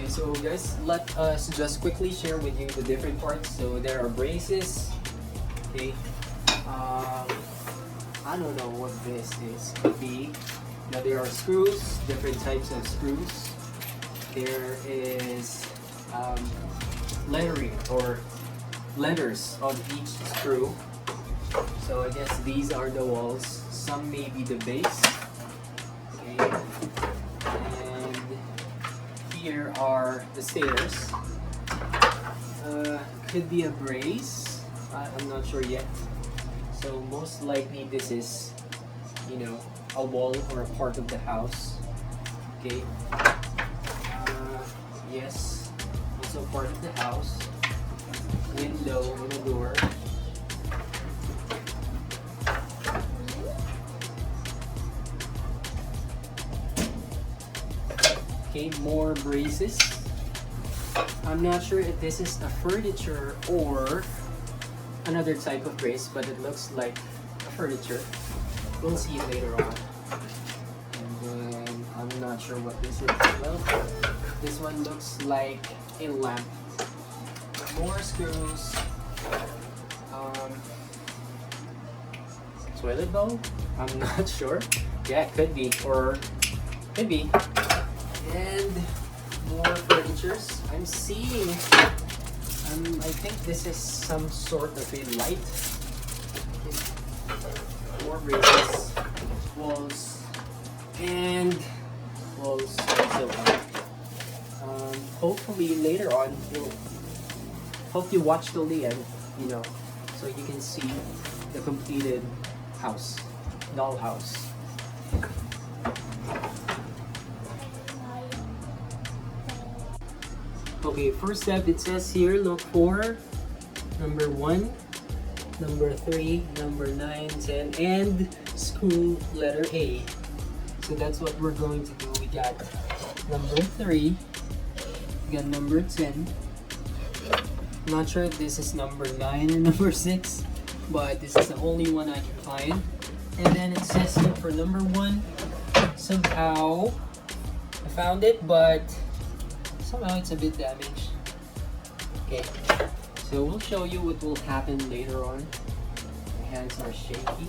Okay, so guys, let us just quickly share with you the different parts. So there are braces. Okay. I don't know what this is. Could be. Now there are screws, different types of screws. There is lettering or letters on each screw. So I guess these are the walls. Some may be the base. Okay. And here are the stairs. Could be a brace. I'm not sure yet. So most likely this is, you know, a wall or a part of the house. Okay. Yes. Also part of the house. Window and a door. Okay, more braces. I'm not sure if this is a furniture or another type of brace, but it looks like a furniture. We'll see it later on. And then I'm not sure what this is as well. This one looks like a lamp. More screws. Toilet bowl? I'm not sure. Yeah, could be, or could be. And more furnitures. I'm seeing. I think this is some sort of a light. More braces, walls, and walls also. Hopefully later on, hope you watch till the end, you know, so you can see the completed house, dollhouse. Okay, first step, it says here, look for number 1, number 3, number 9, 10, and screw letter A. So that's what we're going to do. We got number 3, we got number 10. Not sure if this is number 9 or number 6, but this is the only one I can find. And then it says here for number 1, somehow I found it, but somehow it's a bit damaged. Okay, so we'll show you what will happen later on. My hands are shaky.